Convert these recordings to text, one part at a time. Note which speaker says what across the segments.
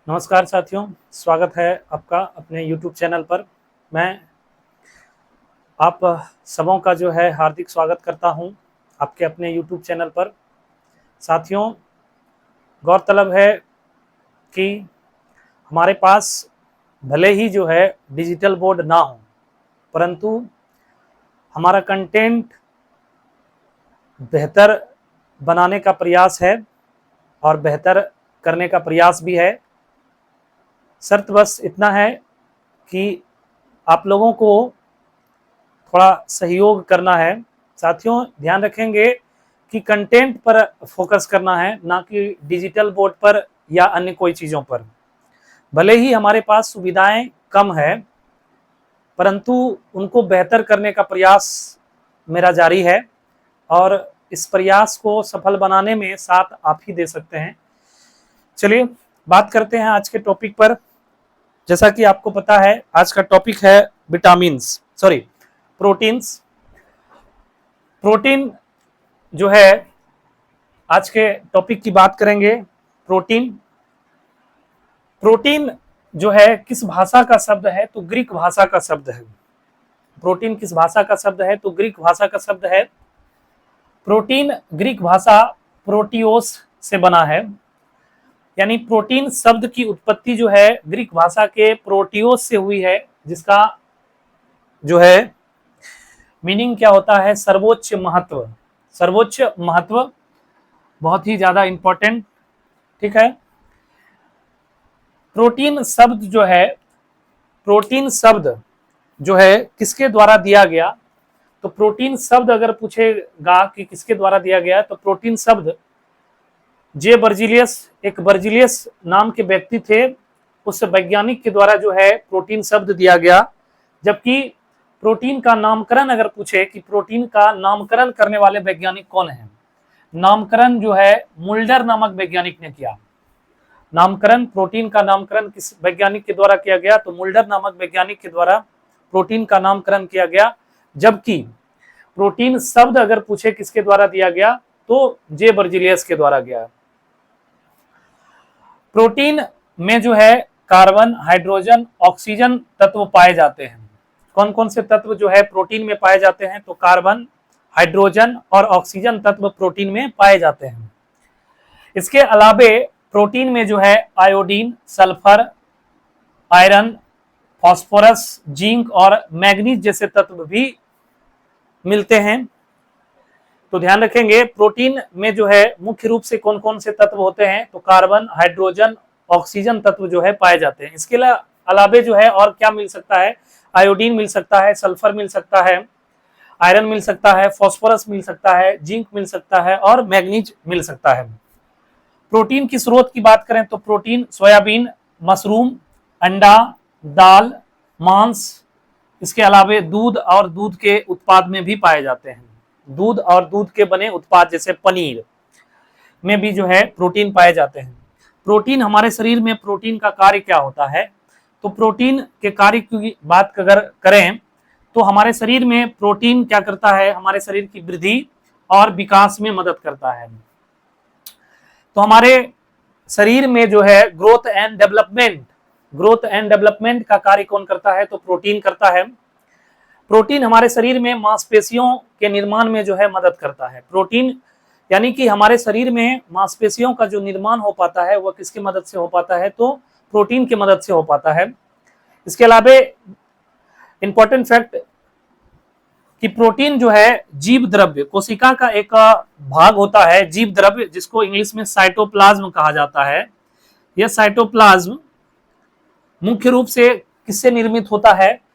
Speaker 1: नमस्कार साथियों, स्वागत है आपका अपने YouTube चैनल पर। मैं आप सबों का जो है हार्दिक स्वागत करता हूं आपके अपने YouTube चैनल पर। साथियों, गौरतलब है कि हमारे पास भले ही जो है डिजिटल बोर्ड ना हो, परंतु हमारा कंटेंट बेहतर बनाने का प्रयास है और बेहतर करने का प्रयास भी है। शर्त बस इतना है कि आप लोगों को थोड़ा सहयोग करना है। साथियों, ध्यान रखेंगे कि कंटेंट पर फोकस करना है, ना कि डिजिटल बोर्ड पर या अन्य कोई चीज़ों पर। भले ही हमारे पास सुविधाएं कम है, परंतु उनको बेहतर करने का प्रयास मेरा जारी है और इस प्रयास को सफल बनाने में साथ आप ही दे सकते हैं। चलिए बात करते हैं आज के टॉपिक पर। जैसा कि आपको पता है, आज का टॉपिक है प्रोटीन्स। प्रोटीन जो है आज के टॉपिक की बात करेंगे। प्रोटीन जो है किस भाषा का शब्द है, तो ग्रीक भाषा का शब्द है। प्रोटीन किस भाषा का शब्द है, तो ग्रीक भाषा का शब्द है। प्रोटीन ग्रीक भाषा प्रोटियोस से बना है, यानी प्रोटीन शब्द की उत्पत्ति जो है ग्रीक भाषा के प्रोटियोस से हुई है, जिसका जो है मीनिंग क्या होता है, सर्वोच्च महत्व। सर्वोच्च महत्व बहुत ही ज्यादा इंपॉर्टेंट, ठीक है। प्रोटीन शब्द जो है किसके द्वारा दिया गया, तो प्रोटीन शब्द अगर पूछेगा कि किसके द्वारा दिया गया, तो प्रोटीन शब्द एक बर्जिलियस नाम के व्यक्ति थे, उस वैज्ञानिक के द्वारा जो है प्रोटीन शब्द दिया गया। जबकि प्रोटीन का नामकरण अगर पूछे कि प्रोटीन का नामकरण करने वाले वैज्ञानिक कौन है, नामकरण जो है मुल्डर नामक वैज्ञानिक ने किया। प्रोटीन का नामकरण किस वैज्ञानिक के द्वारा किया गया, तो मुल्डर नामक वैज्ञानिक के द्वारा प्रोटीन का नामकरण किया गया। जबकि प्रोटीन शब्द अगर पूछे किसके द्वारा दिया गया, तो जे बर्जिलियस के द्वारा गया। प्रोटीन में जो है कार्बन, हाइड्रोजन, ऑक्सीजन तत्व पाए जाते हैं। कौन कौन से तत्व जो है प्रोटीन में पाए जाते हैं, तो कार्बन, हाइड्रोजन और ऑक्सीजन तत्व प्रोटीन में पाए जाते हैं। इसके अलावे प्रोटीन में जो है iodine, sulphur, iron, phosphorus, zinc और मैग्नीज जैसे तत्व भी मिलते हैं। तो ध्यान रखेंगे, प्रोटीन में जो है मुख्य रूप से कौन कौन से तत्व होते हैं, तो कार्बन, हाइड्रोजन, ऑक्सीजन तत्व जो है पाए जाते हैं। इसके अलावे जो है और क्या मिल सकता है, आयोडीन मिल सकता है, सल्फर मिल सकता है, आयरन मिल सकता है, फास्फोरस मिल सकता है, जिंक मिल सकता है और मैग्नीज मिल सकता है। प्रोटीन की स्रोत की बात करें तो प्रोटीन सोयाबीन, मशरूम, अंडा, दाल, मांस, इसके अलावे दूध और दूध के उत्पाद में भी पाए जाते हैं। दूध और दूध के बने उत्पाद जैसे पनीर में भी जो है प्रोटीन पाए जाते हैं। प्रोटीन हमारे शरीर में प्रोटीन का कार्य क्या होता है, तो प्रोटीन के कार्य की बात अगर करें तो हमारे शरीर में प्रोटीन क्या करता है, हमारे शरीर की वृद्धि और विकास में मदद करता है। तो हमारे शरीर में जो है ग्रोथ एंड डेवलपमेंट का कार्य कौन करता है, तो प्रोटीन करता है। प्रोटीन हमारे शरीर में मांसपेशियों के निर्माण में जो है मदद करता है। प्रोटीन यानी कि हमारे शरीर में मांसपेशियों का जो निर्माण हो पाता है वह किसकी मदद से हो पाता है, तो प्रोटीन की मदद से हो पाता है। इसके अलावा इंपॉर्टेंट फैक्ट कि प्रोटीन जो है जीव द्रव्य, कोशिका का एक भाग होता है जीव द्रव्य, जिसको इंग्लिश में साइटोप्लाज्म कहा जाता है। यह साइटोप्लाज्म मुख्य रूप से किससे निर्मित होता है,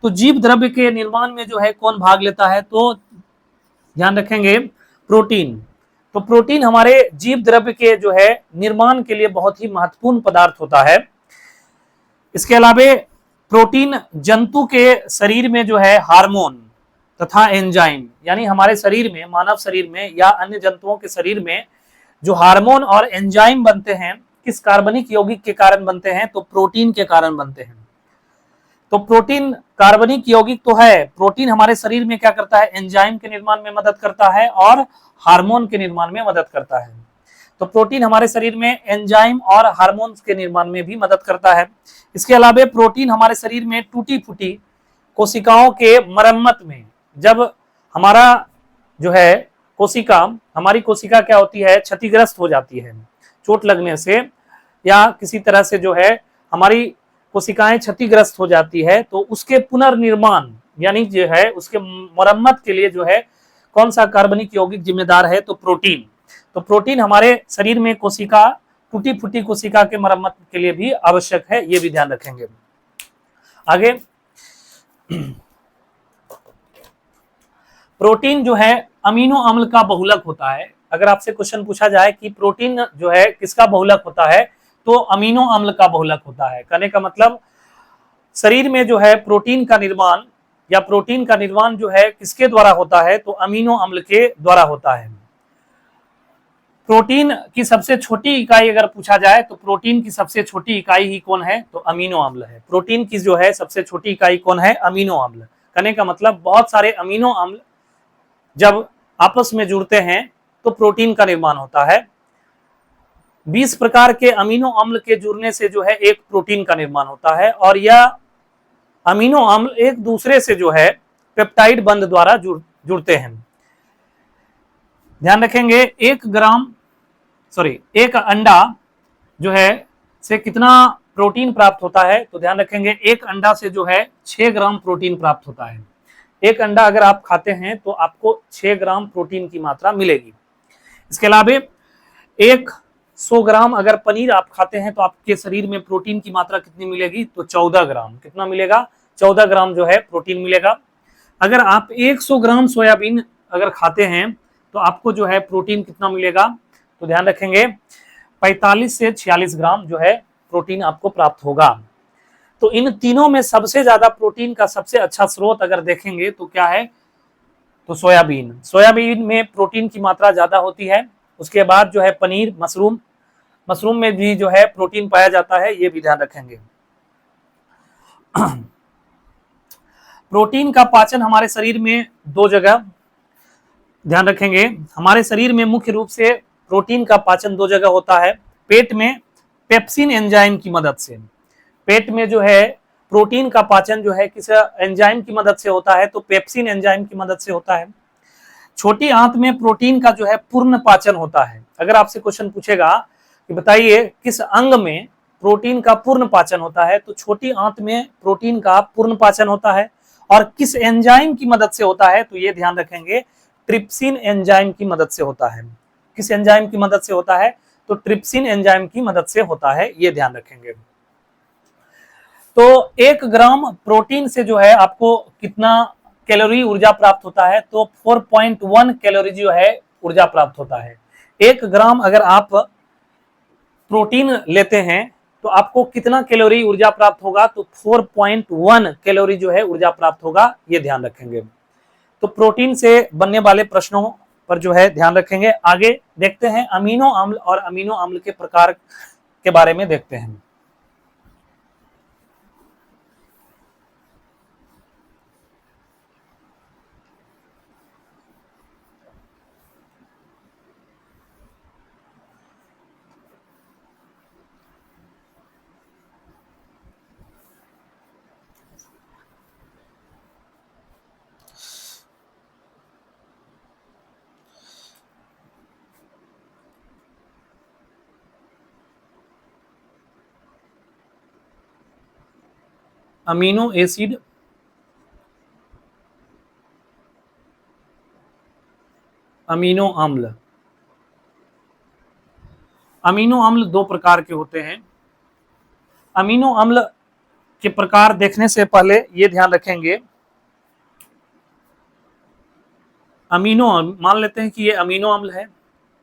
Speaker 1: तो जीव द्रव्य के निर्माण में जो है कौन भाग लेता है, तो ध्यान रखेंगे प्रोटीन। तो प्रोटीन हमारे जीव द्रव्य के जो है निर्माण के लिए बहुत ही महत्वपूर्ण पदार्थ होता है। इसके अलावा प्रोटीन जंतु के शरीर में जो है हार्मोन तथा एंजाइम, यानी हमारे शरीर में, मानव शरीर में या अन्य जंतुओं के शरीर में जो हार्मोन और एंजाइम बनते हैं, किस कार्बनिक यौगिक के कारण बनते हैं, तो प्रोटीन के कारण बनते हैं। तो प्रोटीन कार्बनिक यौगिक तो है, प्रोटीन हमारे शरीर में क्या करता है, एंजाइम के निर्माण में मदद करता है और हार्मोन के निर्माण में मदद करता है। तो प्रोटीन हमारे शरीर में एंजाइम और हार्मोन्स के निर्माण में भी मदद करता है। इसके अलावा प्रोटीन हमारे शरीर में टूटी फूटी कोशिकाओं के मरम्मत में, जब हमारा जो है हमारी कोशिका क्या होती है, क्षतिग्रस्त हो जाती है चोट लगने से या किसी तरह से जो है हमारी कोशिकाएं क्षतिग्रस्त हो जाती है, तो उसके पुनर्निर्माण यानी जो है उसके मरम्मत के लिए जो है कौन सा कार्बनिक यौगिक जिम्मेदार है, तो प्रोटीन। तो प्रोटीन हमारे शरीर में टूटी फूटी कोशिका के मरम्मत के लिए भी आवश्यक है, ये भी ध्यान रखेंगे। आगे प्रोटीन जो है अमीनो अम्ल का बहुलक होता है। अगर आपसे क्वेश्चन पूछा जाए कि प्रोटीन जो है किसका बहुलक होता है, तो अमीनो अम्ल का बहुलक होता है। कहने का मतलब शरीर में जो है प्रोटीन का निर्माण जो है किसके द्वारा होता है, तो अमीनो अम्ल के द्वारा होता है। प्रोटीन की सबसे छोटी इकाई अगर पूछा जाए तो प्रोटीन की सबसे छोटी इकाई ही कौन है, तो अमीनो अम्ल है। प्रोटीन की जो है सबसे छोटी इकाई कौन है, अमीनो अम्ल। कहने का मतलब बहुत सारे अमीनो अम्ल जब आपस में जुड़ते हैं तो प्रोटीन का निर्माण होता है। 20 प्रकार के अमीनो अम्ल के जुड़ने से जो है एक प्रोटीन का निर्माण होता है, और यह अमीनो अम्ल एक दूसरे से जो है पेप्टाइड बंध द्वारा जुड़ते हैं। ध्यान रखेंगे एक अंडा जो है से कितना प्रोटीन प्राप्त होता है, तो ध्यान रखेंगे एक अंडा से जो है 6 ग्राम प्रोटीन प्राप्त होता है। एक अंडा अगर आप खाते हैं तो आपको 6 ग्राम प्रोटीन की मात्रा मिलेगी। इसके अलावा 100 ग्राम अगर पनीर आप खाते हैं तो आपके शरीर में प्रोटीन की मात्रा कितनी मिलेगी, तो 14 ग्राम। कितना मिलेगा, 14 ग्राम जो है प्रोटीन मिलेगा। अगर आप 100 ग्राम सोयाबीन अगर खाते हैं तो आपको जो है प्रोटीन कितना मिलेगा, तो ध्यान रखेंगे 45 से 46 ग्राम जो है प्रोटीन आपको प्राप्त होगा। तो इन तीनों में सबसे ज्यादा प्रोटीन का सबसे अच्छा स्रोत अगर देखेंगे तो क्या है, तो सोयाबीन में प्रोटीन की मात्रा ज्यादा होती है। उसके बाद जो है पनीर, मशरूम में भी जो है प्रोटीन पाया जाता है, ये भी ध्यान रखेंगे। प्रोटीन का पाचन हमारे शरीर में 2 जगह, ध्यान रखेंगे हमारे शरीर में मुख्य रूप से प्रोटीन का पाचन 2 जगह होता है। पेट में पेप्सिन एंजाइम की मदद से, पेट में जो है प्रोटीन का पाचन जो है किस एंजाइम की मदद से होता है, तो पेप्सिन एंजाइम की मदद से होता है। छोटी आंत में प्रोटीन का जो है पूर्ण पाचन होता है। अगर आपसे क्वेश्चन पूछेगा कि बताइए किस अंग में प्रोटीन का पूर्ण पाचन होता है, तो छोटी आंत में प्रोटीन का पूर्ण पाचन होता है। और किस एंजाइम की मदद से होता है, तो ये ध्यान रखेंगे ट्रिप्सिन एंजाइम की मदद से होता है। किस एंजाइम की मदद से होता है, तो ट्रिप्सिन एंजाइम की मदद से होता है, ये ध्यान रखेंगे। तो 1 ग्राम प्रोटीन से जो है आपको कितना कैलोरी ऊर्जा प्राप्त होता है, तो 4.1 कैलोरी जो है ऊर्जा प्राप्त होता है। 1 ग्राम अगर आप प्रोटीन लेते हैं तो आपको कितना कैलोरी ऊर्जा प्राप्त होगा, तो 4.1 कैलोरी जो है ऊर्जा प्राप्त होगा, ये ध्यान रखेंगे। तो प्रोटीन से बनने वाले प्रश्नों पर जो है ध्यान रखेंगे। आगे देखते हैं अमीनो अम्ल और अमीनो अम्ल के प्रकार के बारे में देखते हैं। अमीनो एसिड, अमीनो अम्ल। अमीनो अम्ल 2 प्रकार के होते हैं। अमीनो अम्ल के प्रकार देखने से पहले ये ध्यान रखेंगे, अमीनो मान लेते हैं कि ये अमीनो अम्ल है।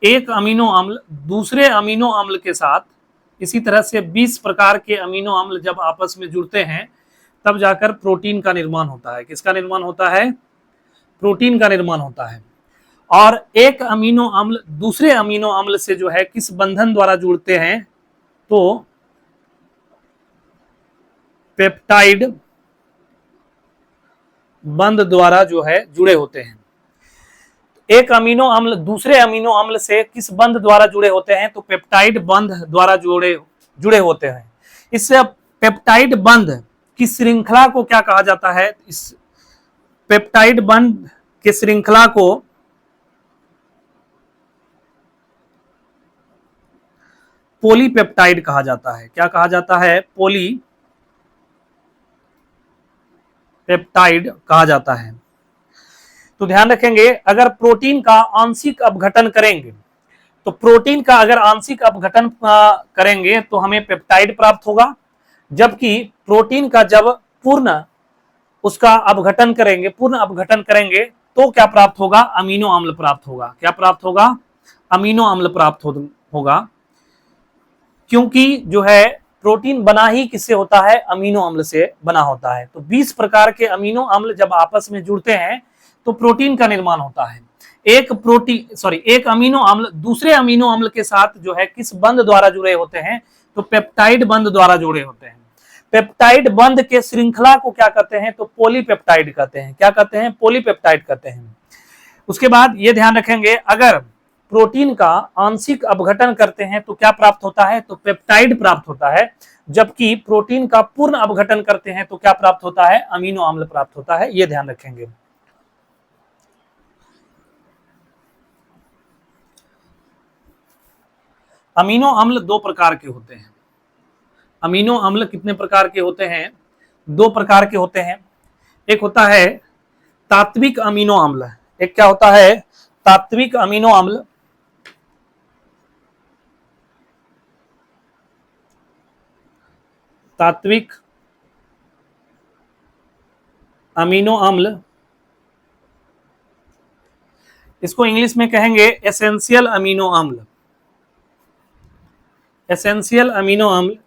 Speaker 1: एक अमीनो अम्ल दूसरे अमीनो अम्ल के साथ इसी तरह से 20 प्रकार के अमीनो अम्ल जब आपस में जुड़ते हैं तब जाकर प्रोटीन का निर्माण होता है। किसका निर्माण होता है, प्रोटीन का निर्माण होता है। और एक अमीनो अम्ल दूसरे अमीनो अम्ल से जो है किस बंधन द्वारा जुड़ते हैं, तो पेप्टाइड बंध द्वारा जो है जुड़े होते हैं। एक अमीनो अम्ल दूसरे अमीनो अम्ल से किस बंध द्वारा जुड़े होते हैं? तो पेप्टाइड बंध द्वारा जुड़े होते हैं। इस पेप्टाइड बंध की श्रृंखला को क्या कहा जाता है? इस पेप्टाइड बंध की श्रृंखला को पॉलीपेप्टाइड कहा जाता है। क्या कहा जाता है? पॉलीपेप्टाइड कहा जाता है। तो ध्यान रखेंगे, अगर प्रोटीन का आंशिक अपघटन करेंगे, तो प्रोटीन का अगर आंशिक अपघटन करेंगे तो हमें पेप्टाइड प्राप्त होगा, जबकि प्रोटीन का जब पूर्ण उसका अपघटन करेंगे तो क्या प्राप्त होगा? अमीनो अम्ल प्राप्त होगा। क्या प्राप्त होगा? अमीनो अम्ल प्राप्त होगा, क्योंकि जो है प्रोटीन बना ही किससे होता है? अमीनो अम्ल से बना होता है। तो 20 प्रकार के अमीनो अम्ल जब आपस में जुड़ते हैं तो प्रोटीन का निर्माण होता है। एक अमीनो अम्ल दूसरे अमीनो अम्ल के साथ जो है किस बंध द्वारा जुड़े होते हैं? तो पेप्टाइड बंध द्वारा जुड़े होते हैं। पेप्टाइड बंध के श्रृंखला को क्या कहते हैं? तो पॉलीपेप्टाइड कहते हैं। क्या कहते हैं? पॉलीपेप्टाइड कहते हैं। उसके बाद ये ध्यान रखेंगे, अगर प्रोटीन का आंशिक अपघटन करते हैं तो क्या प्राप्त होता है? तो पेप्टाइड प्राप्त होता है, जबकि प्रोटीन का पूर्ण अपघटन करते हैं तो क्या प्राप्त होता है? अमीनो अम्ल प्राप्त होता है। ये ध्यान रखेंगे। अमीनो अम्ल दो प्रकार के होते हैं। अमीनो अम्ल कितने प्रकार के होते हैं? दो प्रकार के होते हैं। एक होता है तात्विक अमीनो अम्ल। एक क्या होता है? तात्विक अमीनो अम्ल। तात्विक अमीनो अम्ल, इसको इंग्लिश में कहेंगे एसेंशियल अमीनो अम्ल। एसेंशियल अमीनो अम्ल,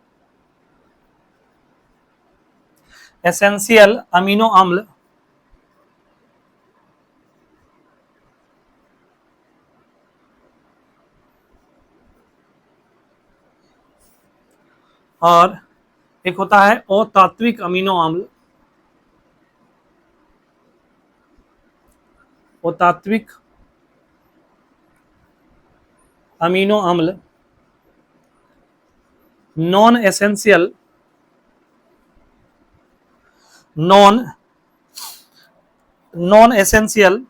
Speaker 1: एसेंशियल अमीनो अम्ल और एक होता है अतात्विक अमीनो अम्ल। अतात्विक अमीनो अम्ल non essential non essential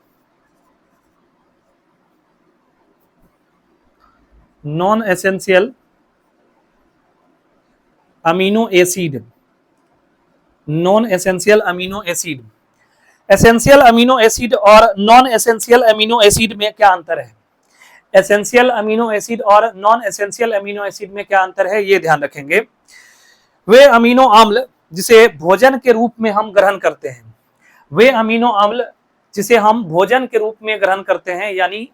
Speaker 1: amino acid. Non essential amino acid. Essential amino acid और नॉन एसेंशियल अमीनो एसिड में क्या अंतर है? एसेंशियल अमीनो एसिड और नॉन एसेंशियल अमीनो एसिड में क्या अंतर है? ये ध्यान रखेंगे। वे अमीनो अम्ल जिसे भोजन के रूप में हम ग्रहण करते हैं, वे अमीनो अम्ल जिसे हम भोजन के रूप में ग्रहण करते हैं, यानी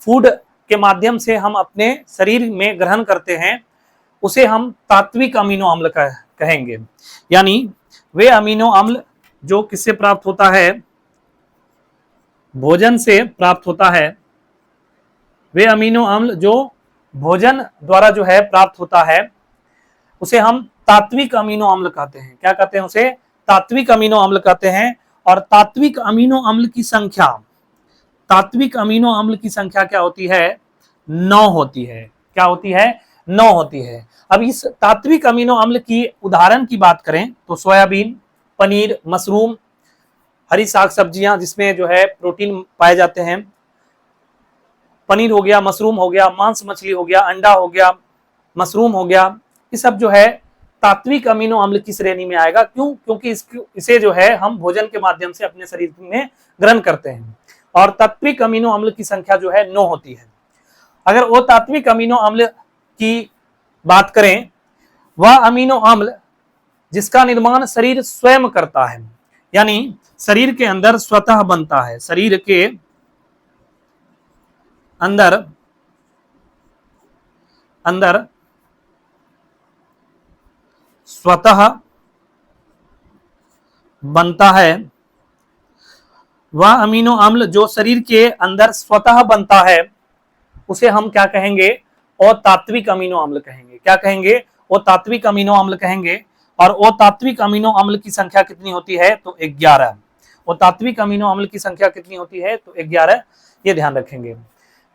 Speaker 1: फूड के माध्यम से हम अपने शरीर में ग्रहण करते हैं, उसे हम तात्विक अमीनो अम्ल कहेंगे। यानी वे अमीनो अम्ल जो किससे प्राप्त होता है? भोजन से प्राप्त होता है। वे अमीनो अम्ल जो भोजन द्वारा जो है प्राप्त होता है, उसे हम तात्विक अमीनो अम्ल कहते हैं। क्या कहते हैं? उसे तात्विक अमीनो अम्ल कहते हैं। और तात्विक अमीनो अम्ल की संख्या, तात्विक अमीनो अम्ल की संख्या क्या होती है? 9 होती है। क्या होती है? 9 होती है। अब इस तात्विक अमीनो अम्ल की उदाहरण की बात करें तो सोयाबीन, पनीर, मशरूम, हरी साग सब्जियां जिसमें जो है प्रोटीन पाए जाते हैं, पनीर हो गया, मशरूम हो गया, मांस मछली हो गया, अंडा हो गया, मशरूम हो गया, ये सब जो है तात्विक अमीनो अम्ल की श्रेणी में आएगा। क्यों? क्योंकि इसे जो है हम भोजन के माध्यम से अपने शरीर में ग्रहण करते हैं। और तात्विक अमीनो अम्ल की संख्या जो है 9 होती है। अगर वो तात्विक अमीनो अम्ल की बात करें, वह अमीनो अम्ल जिसका निर्माण शरीर स्वयं करता है, यानी शरीर के अंदर स्वतः बनता है, शरीर के अंदर स्वतः बनता है, वह अमीनो अम्ल जो शरीर के अंदर स्वतः बनता है, उसे हम क्या कहेंगे? अतात्विक अमीनो अम्ल कहेंगे। क्या कहेंगे? अतात्विक अमीनो अम्ल कहेंगे। और अतात्विक अमीनो अम्ल की संख्या कितनी होती है? तो 11। और तात्विक अमीनो अम्ल की संख्या कितनी होती है, तो 11, ये ध्यान रखेंगे।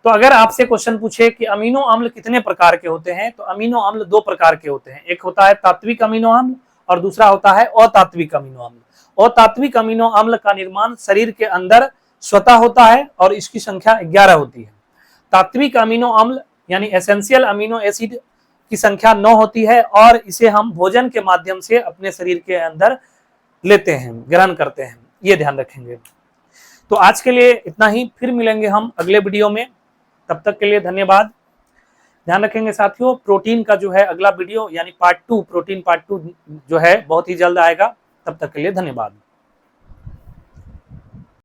Speaker 1: तो अगर आपसे क्वेश्चन पूछे कि अमीनो अम्ल कितने प्रकार के होते हैं, तो अमीनो अम्ल 2 प्रकार के होते हैं, एक होता है तात्विक अमीनो अम्ल और दूसरा होता है अतात्विक अमीनो अम्ल। अतात्विक अमीनो अम्ल का निर्माण शरीर के अंदर स्वतः होता है और इसकी संख्या 11 होती है। तात्विक अमीनो अम्ल यानी एसेंशियल अमीनो एसिड की संख्या 9 होती है और इसे हम भोजन के माध्यम से अपने शरीर के अंदर लेते हैं, ग्रहण करते हैं, ये ध्यान रखेंगे। तो आज के लिए इतना ही, फिर मिलेंगे हम अगले वीडियो में, तब तक के लिए धन्यवाद। ध्यान रखेंगे साथियों, प्रोटीन का जो है अगला वीडियो यानी पार्ट 2, प्रोटीन पार्ट 2 जो है बहुत ही जल्द आएगा। तब तक के लिए धन्यवाद।